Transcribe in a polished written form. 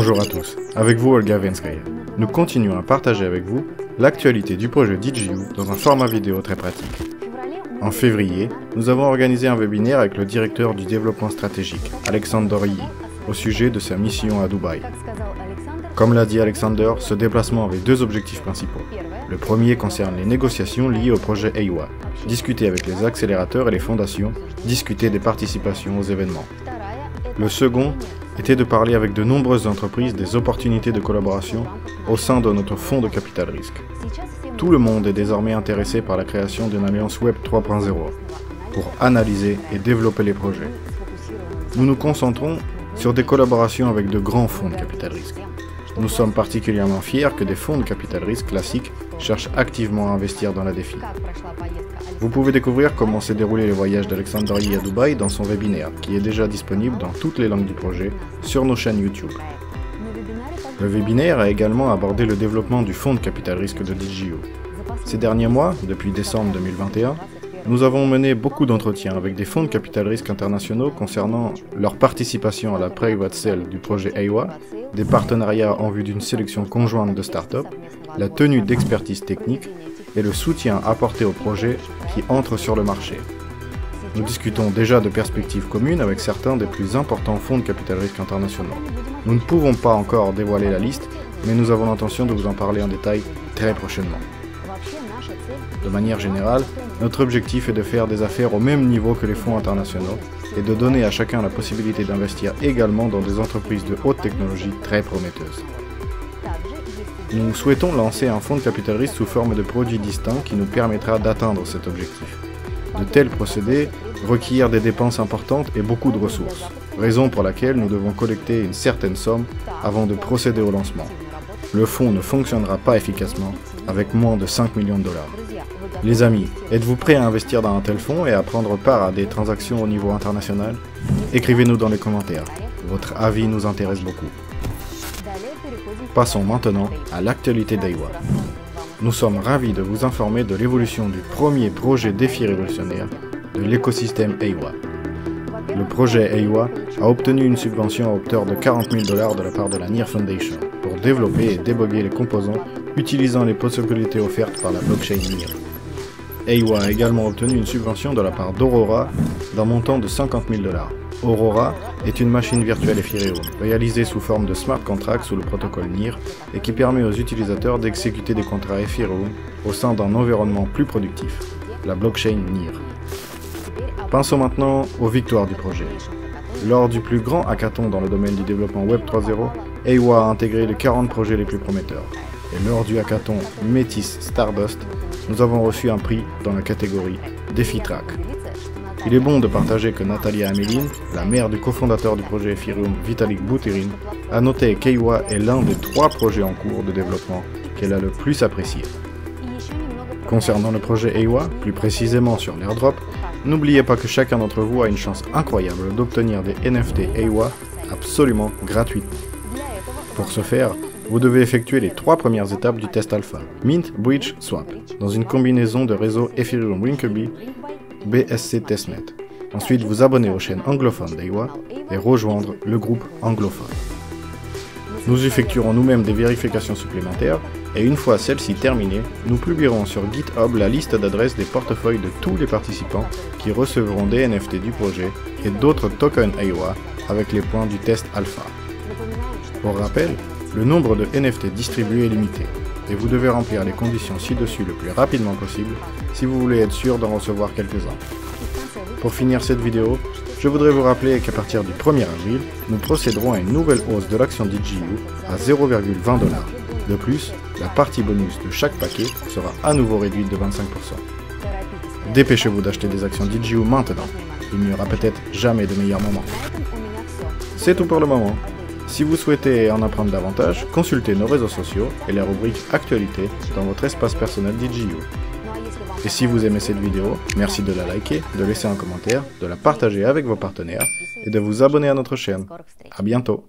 Bonjour à tous, avec vous Olga Venskaya. Nous continuons à partager avec vous l'actualité du projet DigiU dans un format vidéo très pratique. En février, nous avons organisé un webinaire avec le directeur du développement stratégique, Alexander Yi, au sujet de sa mission à Dubaï. Comme l'a dit Alexander, ce déplacement avait deux objectifs principaux. Le premier concerne les négociations liées au projet EIWA, discuter avec les accélérateurs et les fondations, discuter des participations aux événements. Le second était de parler avec de nombreuses entreprises des opportunités de collaboration au sein de notre fonds de capital risque. Tout le monde est désormais intéressé par la création d'une alliance Web 3.0 pour analyser et développer les projets. Nous nous concentrons sur des collaborations avec de grands fonds de capital risque. Nous sommes particulièrement fiers que des fonds de capital risque classiques cherchent activement à investir dans la défi. Vous pouvez découvrir comment s'est déroulé le voyage d'Alexander Yi à Dubaï dans son webinaire, qui est déjà disponible dans toutes les langues du projet sur nos chaînes YouTube. Le webinaire a également abordé le développement du fonds de capital risque de DigiU. Ces derniers mois, depuis décembre 2021, nous avons mené beaucoup d'entretiens avec des fonds de capital risque internationaux concernant leur participation à la private sale du projet EIWA, des partenariats en vue d'une sélection conjointe de start-up, la tenue d'expertise technique et le soutien apporté aux projets qui entrent sur le marché. Nous discutons déjà de perspectives communes avec certains des plus importants fonds de capital risque internationaux. Nous ne pouvons pas encore dévoiler la liste, mais nous avons l'intention de vous en parler en détail très prochainement. De manière générale, notre objectif est de faire des affaires au même niveau que les fonds internationaux et de donner à chacun la possibilité d'investir également dans des entreprises de haute technologie très prometteuses. Nous souhaitons lancer un fonds de capital risque sous forme de produits distincts qui nous permettra d'atteindre cet objectif. De tels procédés requièrent des dépenses importantes et beaucoup de ressources, raison pour laquelle nous devons collecter une certaine somme avant de procéder au lancement. Le fonds ne fonctionnera pas efficacement avec moins de 5 millions de dollars. Les amis, êtes-vous prêts à investir dans un tel fonds et à prendre part à des transactions au niveau international? Écrivez-nous dans les commentaires. Votre avis nous intéresse beaucoup. Passons maintenant à l'actualité d'EIWA. Nous sommes ravis de vous informer de l'évolution du premier projet défi révolutionnaire de l'écosystème EIWA. Le projet EIWA a obtenu une subvention à hauteur de 40 000 $ de la part de la NEAR Foundation pour développer et débugger les composants utilisant les possibilités offertes par la blockchain NEAR. EIWA a également obtenu une subvention de la part d'Aurora d'un montant de 50 000 $. Aurora est une machine virtuelle Ethereum, réalisée sous forme de smart contract sous le protocole NEAR et qui permet aux utilisateurs d'exécuter des contrats Ethereum au sein d'un environnement plus productif, la blockchain NEAR. Pensons maintenant aux victoires du projet. Lors du plus grand hackathon dans le domaine du développement Web 3.0, EIWA a intégré les 40 projets les plus prometteurs. Et lors du hackathon Métis Stardust, nous avons reçu un prix dans la catégorie Défi Track. Il est bon de partager que Natalia Amelin, la mère du cofondateur du projet Ethereum Vitalik Buterin, a noté qu'EIWA est l'un des 3 projets en cours de développement qu'elle a le plus apprécié. Concernant le projet EIWA, plus précisément sur l'airdrop, n'oubliez pas que chacun d'entre vous a une chance incroyable d'obtenir des NFT EIWA absolument gratuitement. Pour ce faire, vous devez effectuer les 3 premières étapes du test alpha, Mint, Bridge, Swap, dans une combinaison de réseaux Ethereum Rinkeby, BSC Testnet. Ensuite, vous abonner aux chaînes anglophones d'EIWA et rejoindre le groupe anglophone. Nous effectuerons nous-mêmes des vérifications supplémentaires et une fois celles-ci terminées, nous publierons sur GitHub la liste d'adresses des portefeuilles de tous les participants qui recevront des NFT du projet et d'autres tokens EIWA avec les points du test alpha. Pour rappel, le nombre de NFT distribués est limité et vous devez remplir les conditions ci-dessus le plus rapidement possible si vous voulez être sûr d'en recevoir quelques-uns. Pour finir cette vidéo, je voudrais vous rappeler qu'à partir du 1er avril, nous procéderons à une nouvelle hausse de l'action DigiU à 0,20 $. De plus, la partie bonus de chaque paquet sera à nouveau réduite de 25%. Dépêchez-vous d'acheter des actions DigiU maintenant, il n'y aura peut-être jamais de meilleur moment. C'est tout pour le moment. Si vous souhaitez en apprendre davantage, consultez nos réseaux sociaux et la rubrique Actualité dans votre espace personnel DigiU. Et si vous aimez cette vidéo, merci de la liker, de laisser un commentaire, de la partager avec vos partenaires et de vous abonner à notre chaîne. À bientôt!